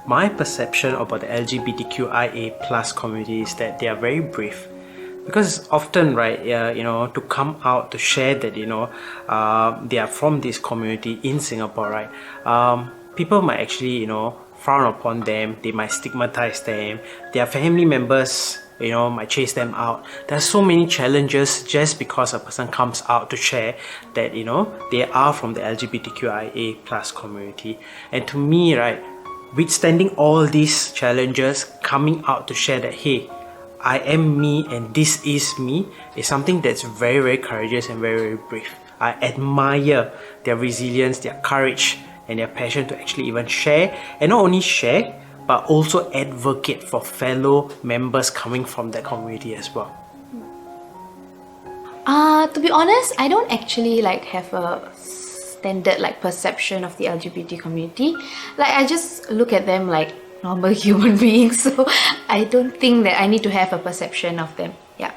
my perception about the LGBTQIA plus community is that they are very brave. Because often, right, to come out to share that, they are from this community in Singapore, right, people might actually, frown upon them, they might stigmatize them, their family members, might chase them out. There's so many challenges just because a person comes out to share that, they are from the LGBTQIA plus community. And to me, right, withstanding all these challenges, coming out to share that, hey, I am me and this is me, is something that's very, very courageous and very, very brave. I admire their resilience, their courage, and their passion to actually even share, and not only share, but also advocate for fellow members coming from that community as well. To be honest, I don't actually have a standard perception of the LGBT community. I just look at them like normal human beings, so I don't think that I need to have a perception of them. Yeah.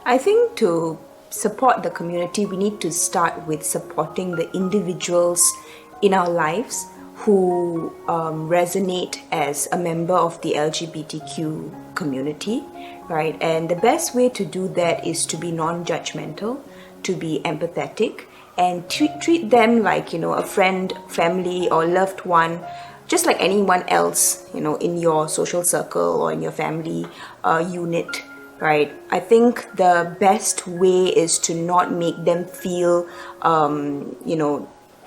I think to support the community, we need to start with supporting the individuals in our lives who resonate as a member of the LGBTQ community, right? And the best way to do that is to be non-judgmental, to be empathetic, and treat them like, a friend, family, or loved one, just like anyone else, in your social circle or in your family unit, right? I think the best way is to not make them feel,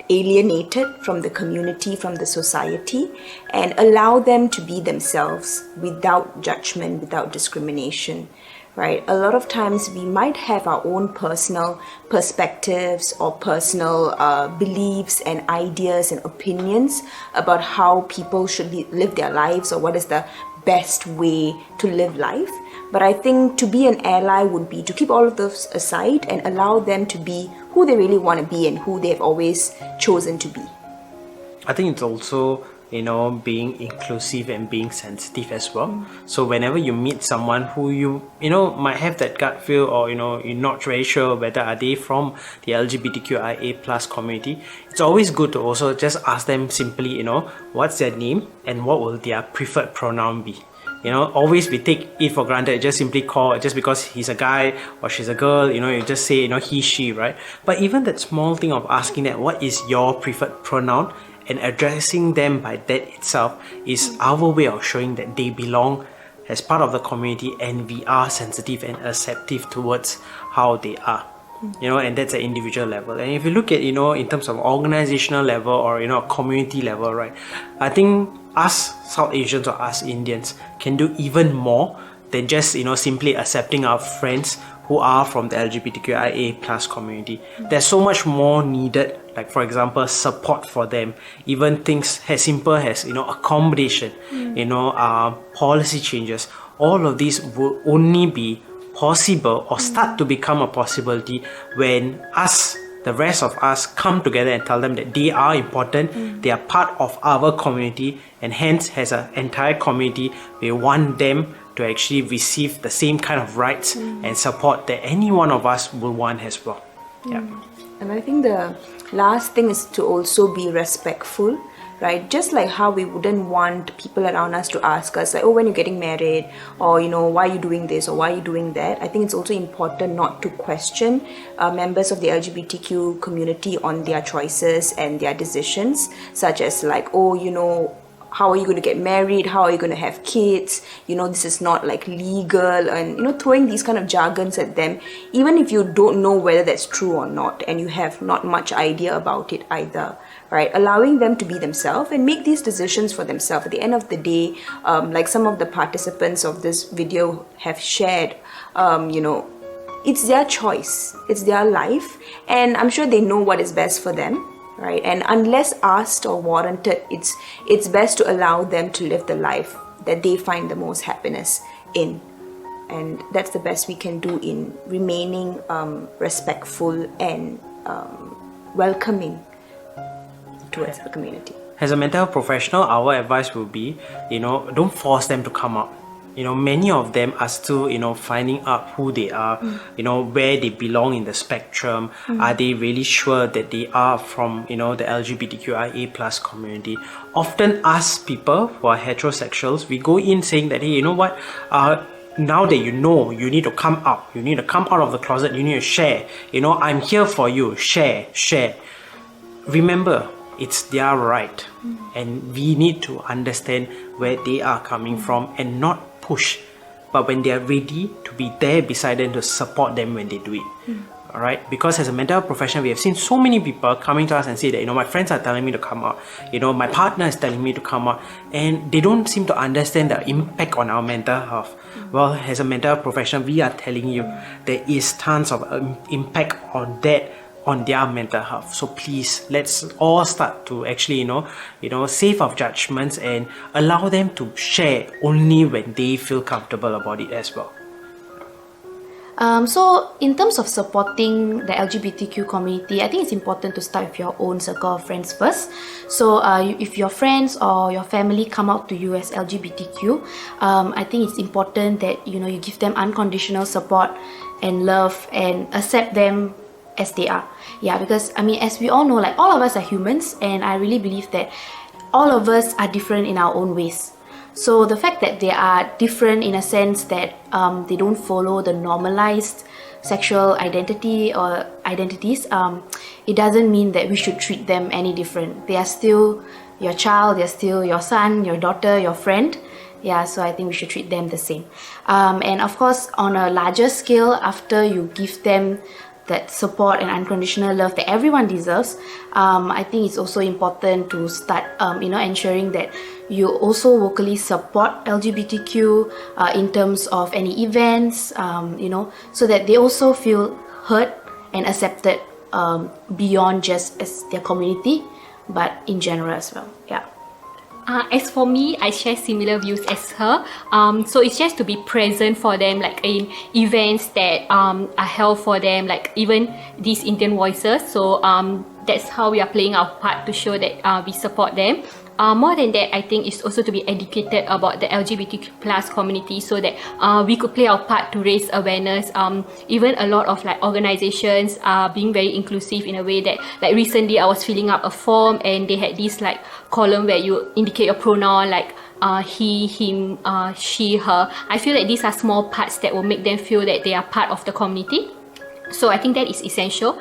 alienated from the community, from the society, and allow them to be themselves without judgment, without discrimination, right? A lot of times we might have our own personal perspectives or personal beliefs and ideas and opinions about how people should live their lives, or what is the best way to live life. But I think to be an ally would be to keep all of those aside and allow them to be who they really want to be and who they've always chosen to be. I think it's also, being inclusive and being sensitive as well. So whenever you meet someone who you might have that gut feel, or you're not very sure whether are they from the LGBTQIA plus community, it's always good to also just ask them simply, what's their name and what will their preferred pronoun be. Always we take it for granted, just simply call, just because he's a guy or she's a girl, you just say, he, she, right? But even that small thing of asking that, what is your preferred pronoun, and addressing them by that itself is our way of showing that they belong as part of the community, and we are sensitive and acceptive towards how they are. And that's an individual level. And if you look at, in terms of organizational level or, community level, right, I think us South Asians or us Indians can do even more than just, simply accepting our friends who are from the LGBTQIA plus community. There's so much more needed, like for example, support for them, even things as simple as, accommodation, policy changes. All of these will only be possible or start to become a possibility when us, the rest of us, come together and tell them that they are important, they are part of our community, and hence as an entire community we want them to actually receive the same kind of rights and support that any one of us will want as well. Yeah. And I think the last thing is to also be respectful, right? Just like how we wouldn't want people around us to ask us like, oh, when you're getting married, or why are you doing this, or why are you doing that. I think it's also important not to question members of the LGBTQ community on their choices and their decisions, such as like, oh, how are you going to get married? How are you going to have kids? This is not legal, and throwing these kind of jargons at them, even if you don't know whether that's true or not, and you have not much idea about it either, right? Allowing them to be themselves and make these decisions for themselves. At the end of the day, like some of the participants of this video have shared, it's their choice, it's their life, and I'm sure they know what is best for them. Right? And unless asked or warranted, it's best to allow them to live the life that they find the most happiness in. And that's the best we can do in remaining respectful and welcoming towards the community. As a mental health professional, our advice will be, don't force them to come out. Many of them are still, finding out who they are, where they belong in the spectrum. Are they really sure that they are from, the LGBTQIA plus community? Often us people who are heterosexuals, we go in saying that, hey, you know what, now that you need to come out. You need to come out of the closet. You need to share. I'm here for you. Share. Remember, it's their right. And we need to understand where they are coming from and not push. But when they are ready, to be there beside them to support them when they do it. Alright? Because as a mental health professional, we have seen so many people coming to us and say that, my friends are telling me to come out. My partner is telling me to come out. And they don't seem to understand the impact on our mental health. Well, as a mental health professional, we are telling you there is tons of impact on that, on their mental health. So please, let's all start to actually, save our judgments and allow them to share only when they feel comfortable about it as well. So in terms of supporting the LGBTQ community, I think it's important to start with your own circle of friends first. So if your friends or your family come out to you as LGBTQ, I think it's important that you give them unconditional support and love and accept them as they are. Yeah, because as we all know, like all of us are humans, and I really believe that all of us are different in our own ways. So the fact that they are different in a sense that they don't follow the normalized sexual identity or identities, it doesn't mean that we should treat them any different. They are still your child, they're still your son, your daughter, your friend. Yeah, so I think we should treat them the same. And of course, on a larger scale, after you give them that support and unconditional love that everyone deserves, I think it's also important to start ensuring that you also vocally support LGBTQ in terms of any events, so that they also feel heard and accepted beyond just as their community, but in general as well. Yeah. As for me, I share similar views as her. So it's just to be present for them, like in events that are held for them, like even these Indian voices. So that's how we are playing our part to show that we support them. More than that, I think it's also to be educated about the LGBTQ plus community, so that we could play our part to raise awareness. Even a lot of like organizations are being very inclusive in a way that, like recently I was filling up a form and they had this like column where you indicate your pronoun, like he, him, she, her. I feel that these are small parts that will make them feel that they are part of the community. So I think that is essential.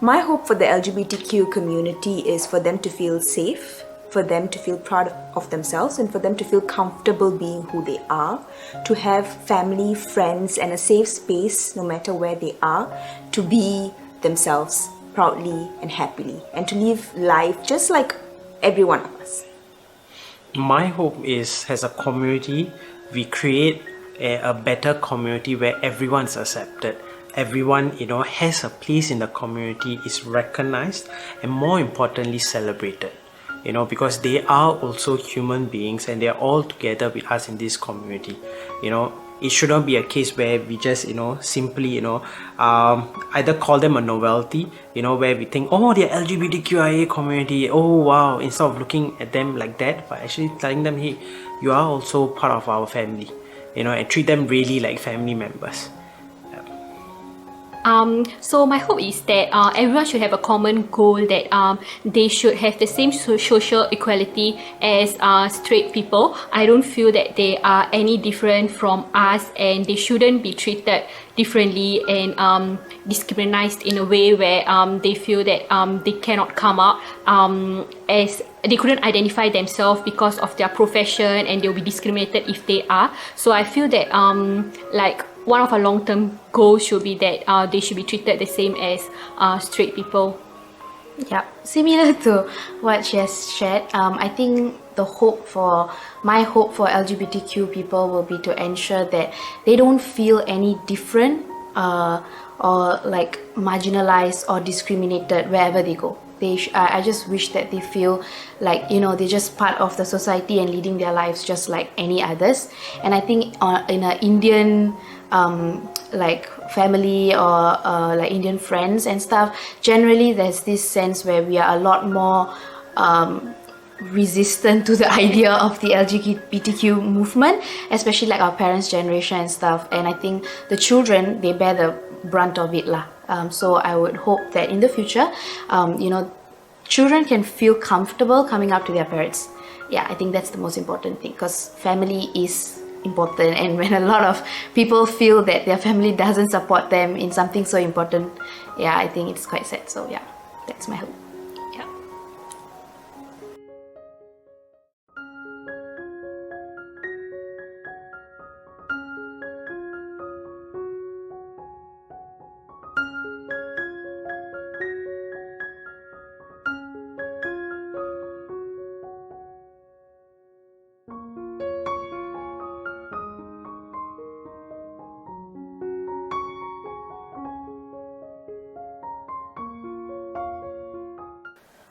My hope for the LGBTQ community is for them to feel safe, for them to feel proud of themselves, and for them to feel comfortable being who they are, to have family, friends, and a safe space no matter where they are, to be themselves proudly and happily, and to live life just like every one of us. My hope is, as a community, we create a better community where everyone's accepted. Everyone, has a place in the community, is recognized, and more importantly, celebrated. Because they are also human beings and they are all together with us in this community. It should not be a case where we just, simply, either call them a novelty, where we think, oh, they're LGBTQIA community, oh, wow, instead of looking at them like that, but actually telling them, hey, you are also part of our family, and treat them really like family members. So my hope is that everyone should have a common goal, that they should have the same social equality as straight people. I don't feel that they are any different from us, and they shouldn't be treated differently and discriminated in a way where they feel that they cannot come out as they couldn't identify themselves because of their profession, and they'll be discriminated if they are. So I feel that like one of our long-term goals should be that they should be treated the same as straight people. Yeah, similar to what she has shared, I think my hope for LGBTQ people will be to ensure that they don't feel any different or like marginalized or discriminated wherever they go. I just wish that they feel like, you know, they're just part of the society and leading their lives just like any others. And I think in an Indian like family or like Indian friends and stuff, generally there's this sense where we are a lot more resistant to the idea of the LGBTQ movement, especially like our parents' generation and stuff. And I think the children, they bear the brunt of it lah. So I would hope that in the future, you know, children can feel comfortable coming up to their parents. Yeah, I think that's the most important thing, because family is important, and when a lot of people feel that their family doesn't support them in something so important, yeah, I think it's quite sad. So yeah, that's my hope. Yeah.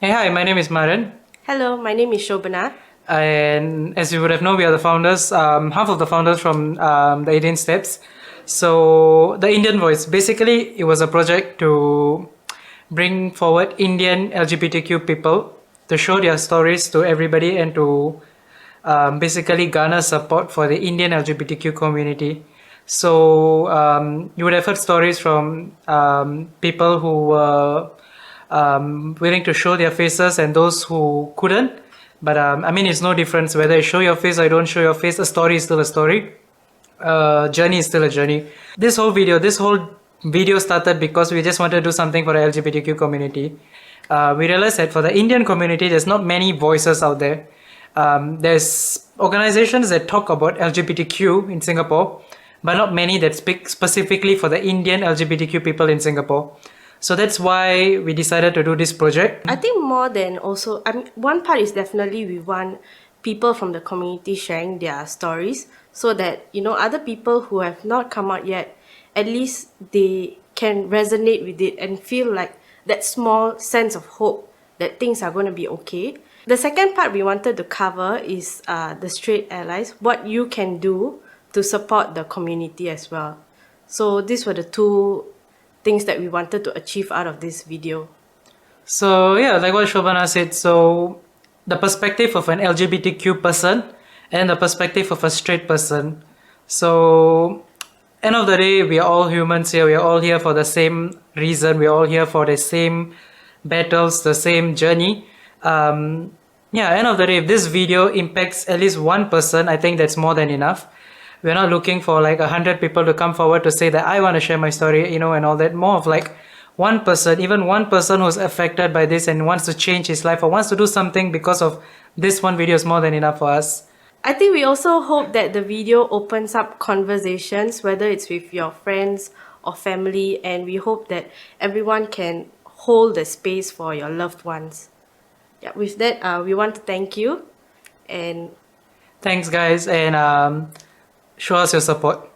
Hey, hi, my name is Maran. Hello, my name is Shobana. And as you would have known, we are the founders, half of the founders from the 18 Steps. So, the Indian Voice, basically, it was a project to bring forward Indian LGBTQ people to show their stories to everybody and to basically garner support for the Indian LGBTQ community. So, you would have heard stories from people who were willing to show their faces and those who couldn't. But I mean, it's no difference whether you show your face or you don't show your face. A story is still a story. Journey is still a journey. This whole video started because we just wanted to do something for the LGBTQ community. We realized that for the Indian community, there's not many voices out there. There's organizations that talk about LGBTQ in Singapore, but not many that speak specifically for the Indian LGBTQ people in Singapore. So that's why we decided to do this project. I think more than also, I mean, one part is definitely we want people from the community sharing their stories so that, you know, other people who have not come out yet, at least they can resonate with it and feel like that small sense of hope that things are going to be okay. The second part we wanted to cover is the straight allies, what you can do to support the community as well. So these were the two things that we wanted to achieve out of this video. So yeah, like what Shobana said, so the perspective of an LGBTQ person and the perspective of a straight person. So end of the day, we are all humans here. We are all here for the same reason. We are all here for the same battles, the same journey. Yeah, end of the day, if this video impacts at least one person, I think that's more than enough. We're not looking for like 100 people to come forward to say that I want to share my story, you know, and all that. More of like one person, even one person who's affected by this and wants to change his life or wants to do something because of this one video is more than enough for us. I think we also hope that the video opens up conversations, whether it's with your friends or family, and we hope that everyone can hold the space for your loved ones. Yeah, with that, we want to thank you and thanks guys, and show us your support.